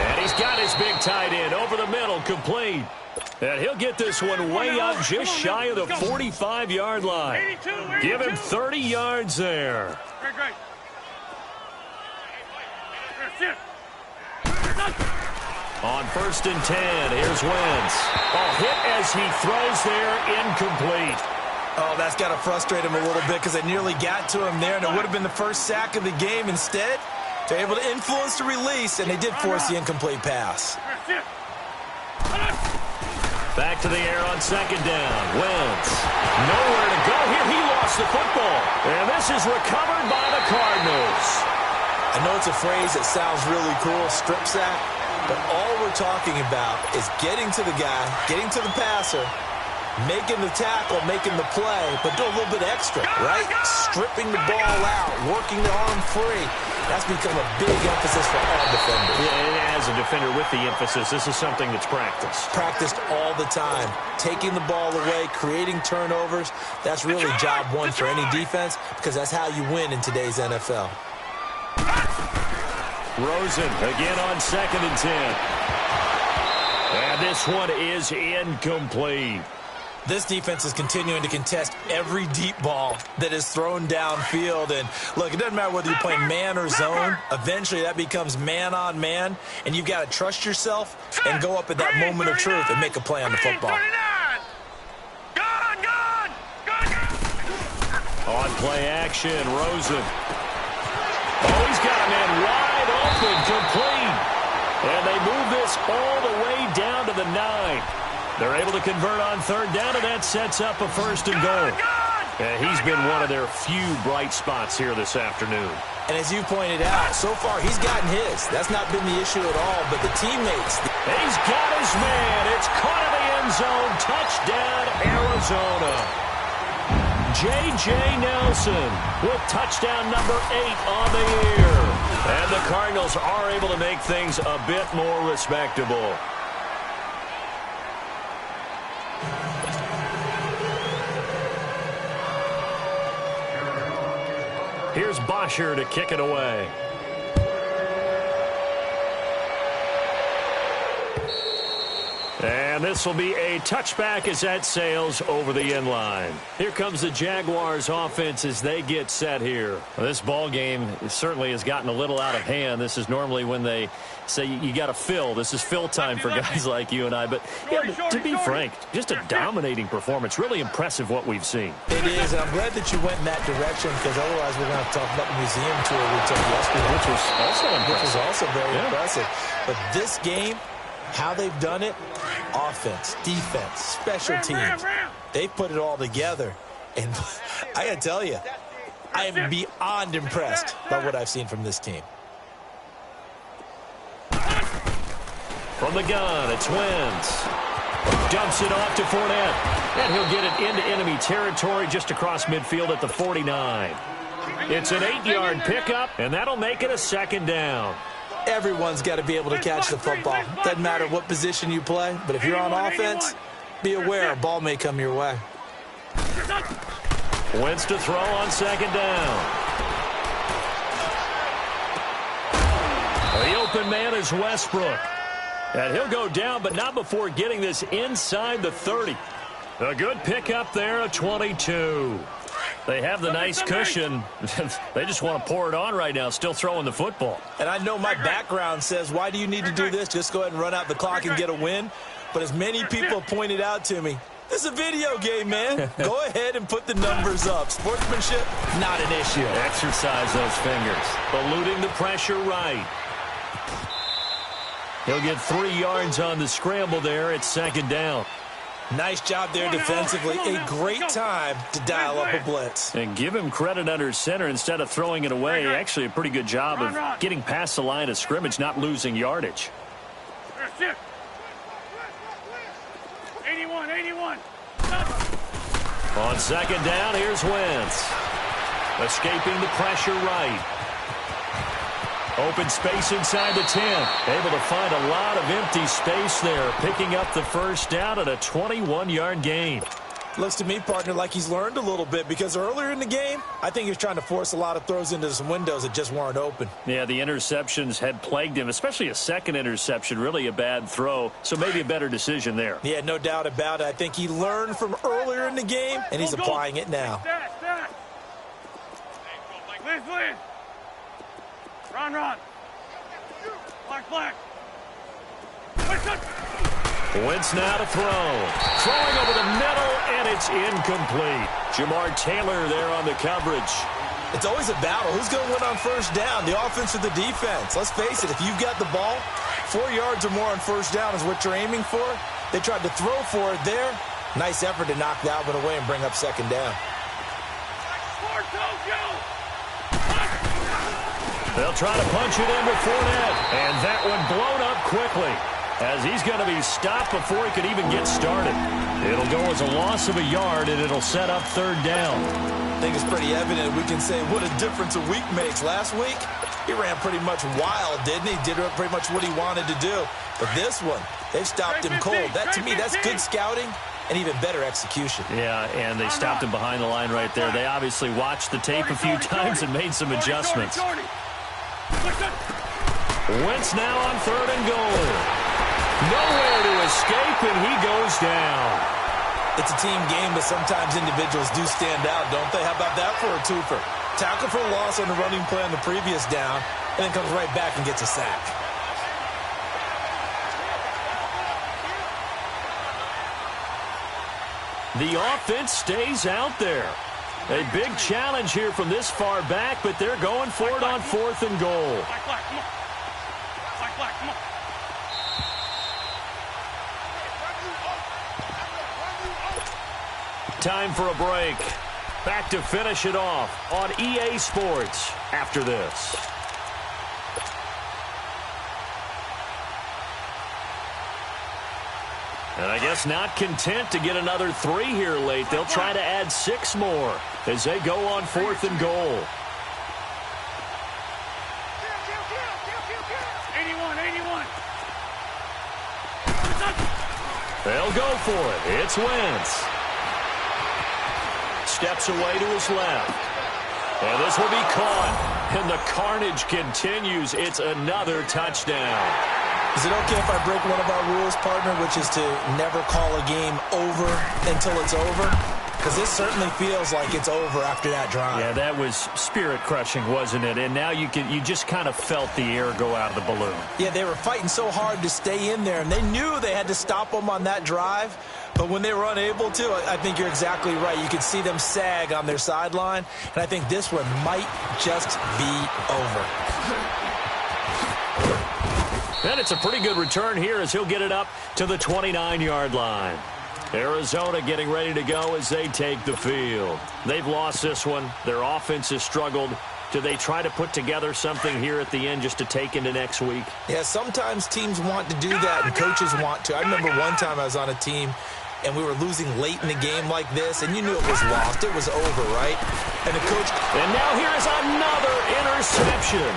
And he's got his big tight end over the middle, complete. And he'll get this one way up just shy of the 45-yard line. Give him 30 yards there. Great. On 1st and 10, here's Wentz. Hit as he throws there, incomplete. Oh, that's got to frustrate him a little bit because they nearly got to him there, and it would have been the first sack of the game. Instead, they're able to influence the release, and they did force the incomplete pass. Back to the air on 2nd down. Wentz. Nowhere to go here. He lost the football. And this is recovered by the Cardinals. I know it's a phrase that sounds really cool, strip sack, but all we're talking about is getting to the guy, getting to the passer, making the tackle, making the play, but do a little bit extra, right? Stripping the ball out, working the arm free. That's become a big emphasis for all defenders. Yeah, and as a defender with the emphasis, this is something that's practiced. Practiced all the time. Taking the ball away, creating turnovers. That's really job one for any defense because that's how you win in today's NFL. Rosen again on 2nd and 10. And this one is incomplete. This defense is continuing to contest every deep ball that is thrown downfield. And, look, it doesn't matter whether you're playing man or zone. Eventually, that becomes man-on-man, and you've got to trust yourself and go up at that moment of truth and make a play on the football. On play action, Rosen. He's got a man wide open, complete. And they move this all the way down to the 9. They're able to convert on 3rd down, and that sets up a 1st and goal. And he's been one of their few bright spots here this afternoon. And as you pointed out, so far he's gotten his. That's not been the issue at all, but the teammates. He's got his man. It's caught in the end zone. Touchdown, Arizona. J.J. Nelson with touchdown number 8 on the year. And the Cardinals are able to make things a bit more respectable. Here's Bosher to kick it away. And this will be a touchback as that sails over the end line. Here comes the Jaguars offense as they get set here. Well, this ball game certainly has gotten a little out of hand. This is normally when they say you got to fill. This is fill time for guys like you and I. But yeah, to be frank, just a dominating performance. Really impressive what we've seen. It is, and I'm glad that you went in that direction because otherwise we're going to have to talk about the museum tour we took yesterday. Which was also impressive. Which was also very impressive. But this game, how they've done it, offense, defense, special teams, they've put it all together. And I got to tell you, I am beyond impressed by what I've seen from this team. From the gun, it's Wentz. Dumps it off to Fournette. And he'll get it into enemy territory just across midfield at the 49. It's an 8-yard pickup, and that'll make it a 2nd down. Everyone's got to be able to catch the football. Doesn't matter what position you play, but if you're on offense, be aware a ball may come your way. Wentz to throw on 2nd down. The open man is Westbrook. And he'll go down, but not before getting this inside the 30. A good pickup there, a 22. They have the nice cushion. They just want to pour it on right now, still throwing the football. And I know my background says, why do you need to do this? Just go ahead and run out the clock and get a win. But as many people pointed out to me, this is a video game, man. Go ahead and put the numbers up. Sportsmanship, not an issue. Exercise those fingers. Eluding the pressure right. He'll get 3 yards on the scramble there at 2nd down. Nice job there defensively. A great time to dial up a blitz. And give him credit under center instead of throwing it away. Actually, a pretty good job of getting past the line of scrimmage, not losing yardage. 81. On second down, here's Wentz. Escaping the pressure right. Open space inside the 10. Able to find a lot of empty space there. Picking up the first down at a 21-yard gain. Looks to me, partner, like he's learned a little bit because earlier in the game, I think he was trying to force a lot of throws into some windows that just weren't open. Yeah, the interceptions had plagued him, especially a second interception, really a bad throw, so maybe a better decision there. Yeah, no doubt about it. I think he learned from earlier in the game, and he's applying it now. Liz. Run. Black. Wentz now to throw. Throwing over the middle, and it's incomplete. Jamar Taylor there on the coverage. It's always a battle. Who's going to win on first down, the offense or the defense? Let's face it, if you've got the ball, 4 yards or more on first down is what you're aiming for. They tried to throw for it there. Nice effort to knock that one away and bring up second down. They'll try to punch it into Fournette, and that one blown up quickly as he's going to be stopped before he could even get started. It'll go as a loss of a yard, and it'll set up third down. I think it's pretty evident we can say what a difference a week makes. Last week, he ran pretty much wild, didn't he? Did pretty much what he wanted to do. But this one, they've stopped him cold. That, to me, that's good scouting and even better execution. Yeah, and they stopped him behind the line right there. They obviously watched the tape a few times and made some adjustments. Wentz now on third and goal. Nowhere to escape, and he goes down. It's a team game, but sometimes individuals do stand out, don't they? How about that for a twofer? Tackle for a loss on the running play on the previous down, and then comes right back and gets a sack. The offense stays out there. A big challenge here from this far back, but they're going for it on fourth and goal. Come on. Time for a break. Back to finish it off on EA Sports after this. And I guess not content to get another 3 here late. They'll try to add 6 more as they go on fourth and goal. 81. They'll go for it. It's Wentz. Steps away to his left. And this will be caught. And the carnage continues. It's another touchdown. Is it okay if I break one of our rules, partner, which is to never call a game over until it's over? Because this certainly feels like it's over after that drive. Yeah, that was spirit-crushing, wasn't it? And now you just kind of felt the air go out of the balloon. Yeah, they were fighting so hard to stay in there, and they knew they had to stop them on that drive. But when they were unable to, I think you're exactly right. You could see them sag on their sideline, and I think this one might just be over. And it's a pretty good return here as he'll get it up to the 29-yard line. Arizona getting ready to go as they take the field. They've lost this one. Their offense has struggled. Do they try to put together something here at the end just to take into next week? Yeah, sometimes teams want to do that and coaches want to. I remember one time I was on a team and we were losing late in the game like this, and you knew it was lost. It was over, right? And the coach... And now here is another interception.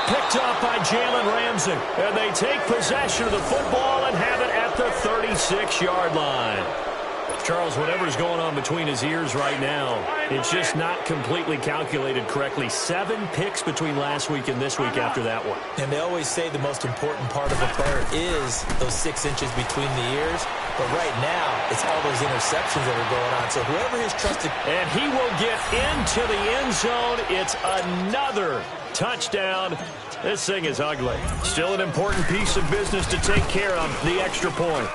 Picked up by Jalen Ramsey. And they take possession of the football and have it at the 36-yard line. Charles, whatever's going on between his ears right now, it's just not completely calculated correctly. 7 picks between last week and this week after that one. And they always say the most important part of a player is those 6 inches between the ears. But right now, it's all those interceptions that are going on. So whoever has trusted... And he will get into the end zone. It's another touchdown. This thing is ugly. Still an important piece of business to take care of, the extra point.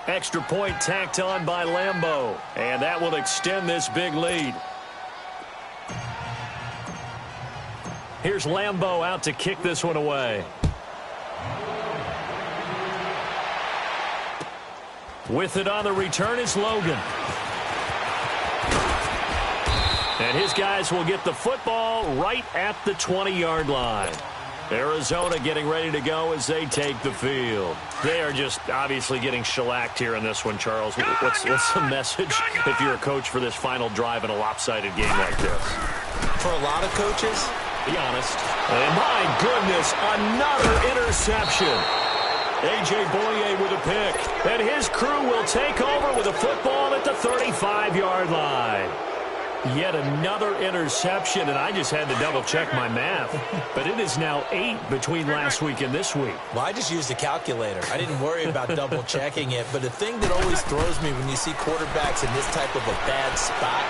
Extra point tacked on by Lambeau. And that will extend this big lead. Here's Lambeau out to kick this one away. With it on the return is Logan. And his guys will get the football right at the 20-yard line. Arizona getting ready to go as they take the field. They are just obviously getting shellacked here in this one, Charles. What's the message if you're a coach for this final drive in a lopsided game like this? For a lot of coaches, be honest. And my goodness, another interception. A.J. Boye with a pick. And his crew will take over with a football at the 35-yard line. Yet another interception, and I just had to double-check my math. But it is now 8 between last week and this week. Well, I just used a calculator. I didn't worry about double-checking it. But the thing that always throws me when you see quarterbacks in this type of a bad spot,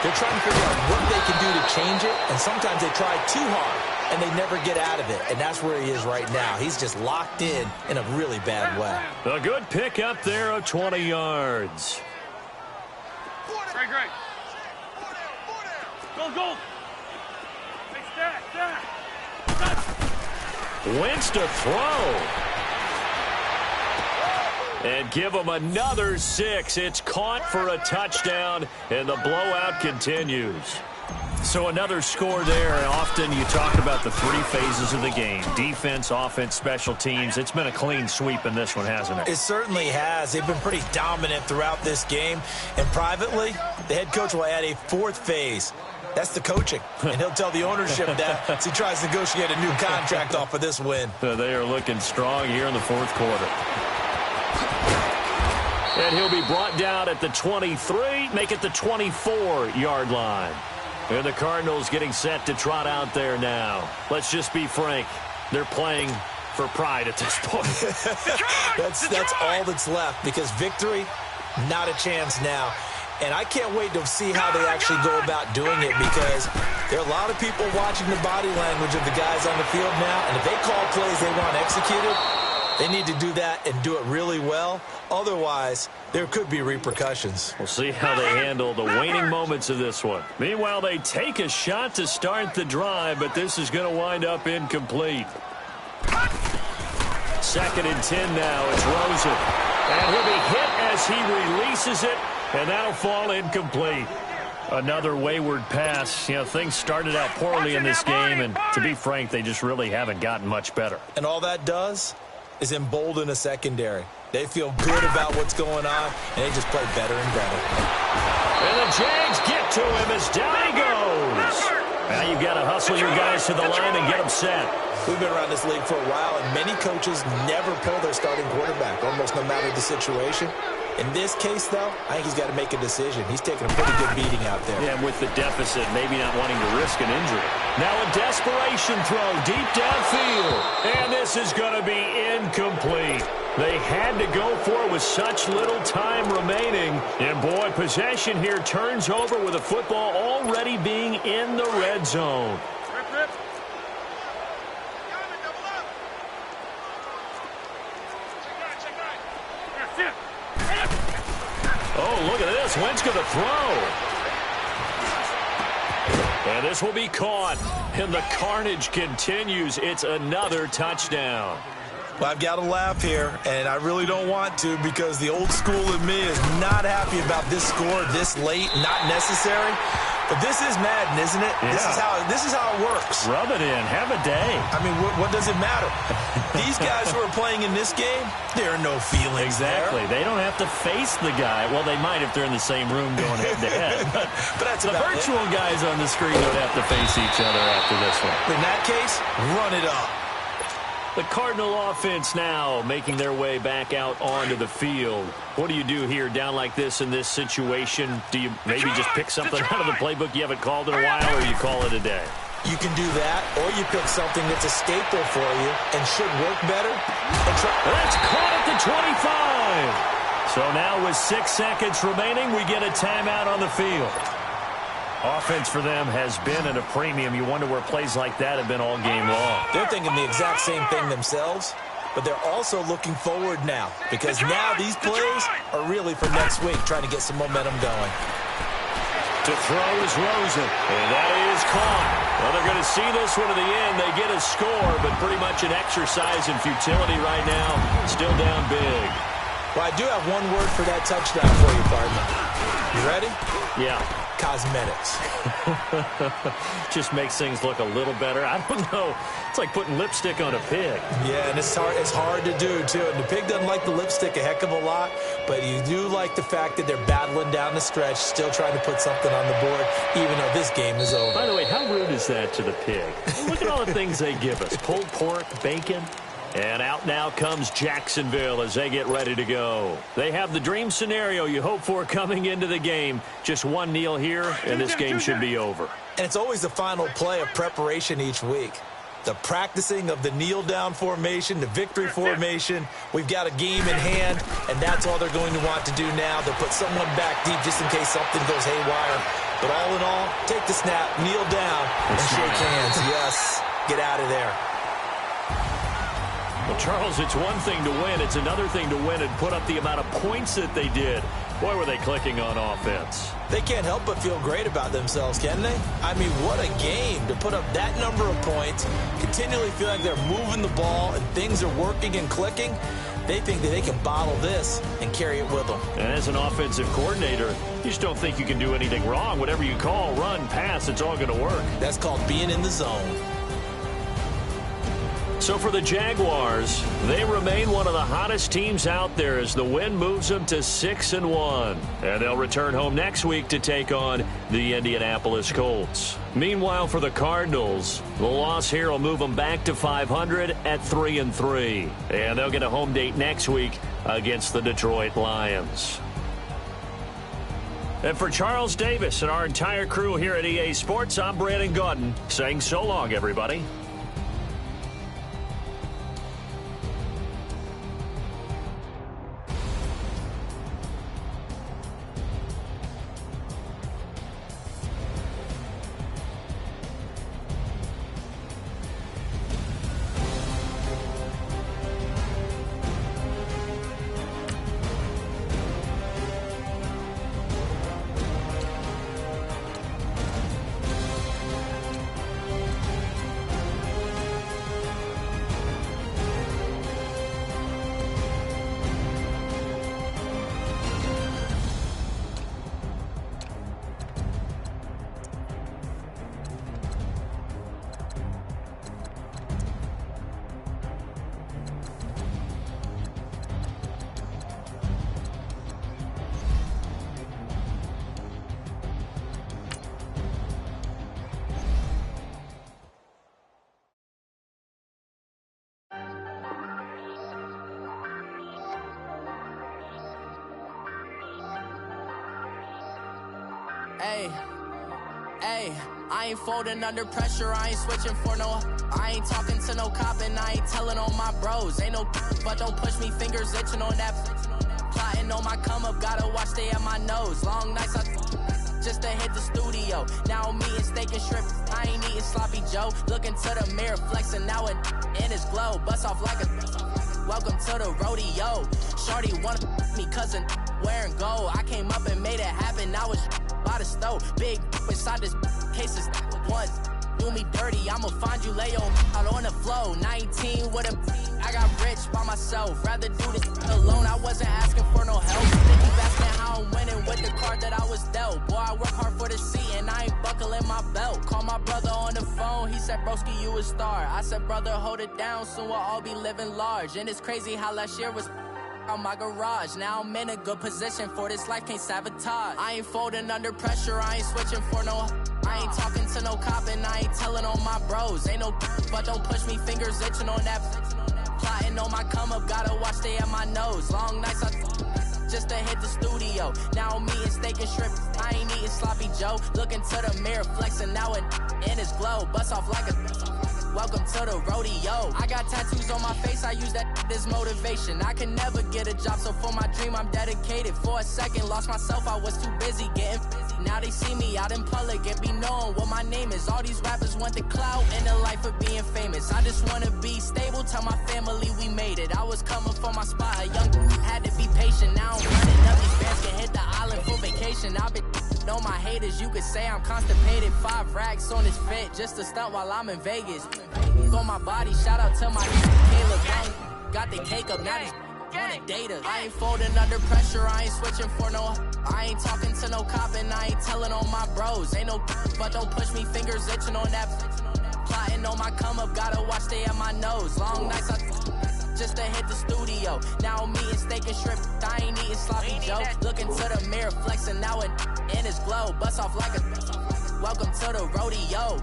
they're trying to figure out what they can do to change it, and sometimes they try too hard, and they never get out of it. And that's where he is right now. He's just locked in a really bad way. A good pick up there of 20 yards. Great. Go. Hey, stack. Wentz to throw. And give him another 6. It's caught for a touchdown, and the blowout continues. So another score there, and often you talk about the 3 phases of the game. Defense, offense, special teams. It's been a clean sweep in this one, hasn't it? It certainly has. They've been pretty dominant throughout this game. And privately, the head coach will add a 4th phase. That's the coaching. And he'll tell the ownership that as he tries to negotiate a new contract off of this win. They are looking strong here in the 4th quarter. And he'll be brought down at the 23, make it the 24-yard line. And the Cardinals getting set to trot out there now. Let's just be frank. They're playing for pride at this point. That's all that's left, because victory, not a chance now. And I can't wait to see how they actually go about doing it, because there are a lot of people watching the body language of the guys on the field now. And if they call plays they want executed, they need to do that and do it really well. Otherwise, there could be repercussions. We'll see how they handle the waning moments of this one. Meanwhile, they take a shot to start the drive, but this is going to wind up incomplete. 2nd and 10 now. It's Rosen. And he'll be hit as he releases it, and that'll fall incomplete. Another wayward pass. You know, things started out poorly in this game, and to be frank, they just really haven't gotten much better. And all that does is embolden a secondary. They feel good about what's going on, and they just play better and better. And the Jags get to him as down he goes. Now you've got to hustle your guys to the line and get them set. We've been around this league for a while, and many coaches never pull their starting quarterback, almost no matter the situation. In this case, though, I think he's got to make a decision. He's taking a pretty good beating out there. Yeah, and with the deficit, maybe not wanting to risk an injury. Now a desperation throw deep downfield. And this is going to be incomplete. They had to go for it with such little time remaining. And, boy, possession here turns over with a football already being in the red zone. Oh, look at this. Wentz going to throw. And this will be caught. And the carnage continues. It's another touchdown. Well, I've got to laugh here, and I really don't want to, because the old school in me is not happy about this score this late, not necessary. But this is Madden, isn't it? Yeah. This is how it works. Rub it in. Have a day. I mean, what does it matter? These guys who are playing in this game, there are no feelings Exactly. there. They don't have to face the guy. Well, they might if they're in the same room going head-to-head. But that's the about virtual guys on the screen don't have to face each other after this one. In that case, run it up. The Cardinal offense now making their way back out onto the field. What do you do here down like this in this situation? Do you maybe just pick something out of the playbook you haven't called in a while, or you call it a day? You can do that, or you pick something that's a staple for you and should work better. That's caught at the 25. So now with 6 seconds remaining, we get a timeout on the field. Offense for them has been at a premium. You wonder where plays like that have been all game long. They're thinking the exact same thing themselves, but they're also looking forward now, because now these plays are really for next week, trying to get some momentum going. To throw is Rosen, and that is caught. Well, they're going to see this one to the end. They get a score, but pretty much an exercise in futility right now. Still down big. Well, I do have one word for that touchdown for you, partner. You ready? Yeah. Cosmetics. Just makes things look a little better. I don't know. It's like putting lipstick on a pig. Yeah, and it's hard to do, too. And the pig doesn't like the lipstick a heck of a lot, but you do like the fact that they're battling down the stretch, still trying to put something on the board, even though this game is over. By the way, how rude is that to the pig? Look at all the things they give us. Pulled pork, bacon. And out now comes Jacksonville as they get ready to go. They have the dream scenario you hope for coming into the game. Just one kneel here, and this game should be over. And it's always the final play of preparation each week. The practicing of the kneel-down formation, the victory formation. We've got a game in hand, and that's all they're going to want to do now. They'll put someone back deep just in case something goes haywire. But all in all, take the snap, kneel down, and shake hands. Yes, get out of there. Well, Charles, it's one thing to win. It's another thing to win and put up the amount of points that they did. Boy, were they clicking on offense. They can't help but feel great about themselves, can they? I mean, what a game to put up that number of points, continually feel like they're moving the ball and things are working and clicking. They think that they can bottle this and carry it with them. And as an offensive coordinator, you just don't think you can do anything wrong. Whatever you call, run, pass, it's all going to work. That's called being in the zone. So for the Jaguars, they remain one of the hottest teams out there as the win moves them to 6-1. And they'll return home next week to take on the Indianapolis Colts. Meanwhile, for the Cardinals, the loss here will move them back to 500 at 3-3. And they'll get a home date next week against the Detroit Lions. And for Charles Davis and our entire crew here at EA Sports, I'm Brandon Gaudin saying so long, everybody. Hey, I ain't folding under pressure, I ain't switching for no. I ain't talking to no cop and I ain't telling on my bros. Ain't no but don't push me, fingers itching on that. Plotting on my come up, gotta watch stay at my nose. Long nights just to hit the studio. Now I'm eating steak and shrimp, I ain't eating sloppy Joe. Looking to the mirror, flexing now and in his glow. Bust off like a welcome to the rodeo. Shorty wanna me cousin wearing gold. I came up and made it happen, I was by the stove. Big inside this case is once do me dirty, I'ma find you lay out on the flow. 19 with a I got rich by myself, rather do this alone. I wasn't asking for no help. They keep asking how I'm winning with the card that I was dealt. Boy, I work hard for the seat and I ain't buckling my belt. Call my brother on the phone, he said, broski, you a star. I said, brother, hold it down, soon we'll all be living large. And it's crazy how last year was on my garage. Now I'm in a good position for this life, can't sabotage. I ain't folding under pressure, I ain't switching for no. I ain't talking to no cop and I ain't telling on my bros. Ain't no but don't push me, fingers itching on that. Plotting on my come up, gotta watch stay at my nose. Long nights just to hit the studio. Now I'm eating steak and shrimp, I ain't eating sloppy Joe. Looking to the mirror, flexing now and in his glow. Bust off like a welcome to the rodeo. I got tattoos on my face, I use that as motivation. I can never get a job, so for my dream I'm dedicated. For a second, lost myself, I was too busy getting busy. Now they see me out in public and be knowing what my name is. All these rappers want the clout and the life of being famous. I just wanna be stable, tell my family we made it. I was coming for my spot, a young had to be patient. Now I'm running up, these fans can hit the island for vacation. I've been know my haters, you could say I'm constipated. 5 racks on this fit, just to stunt while I'm in Vegas. On my body, shout out to my Caleb Young. Got the cake up, now these Data. I ain't folding under pressure, I ain't switching for no. I ain't talking to no cop and I ain't telling on my bros. Ain't no but don't push me, fingers itching on that. Plotting on my come up, gotta watch stay at my nose. Long nights just to hit the studio. Now I'm eating steak and shrimp, I ain't eating sloppy Joe. Looking to the mirror, flexing now it in his glow. Bust off like a welcome to the rodeo.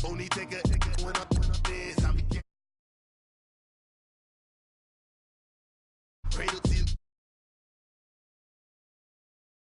Only take a when I'm dead.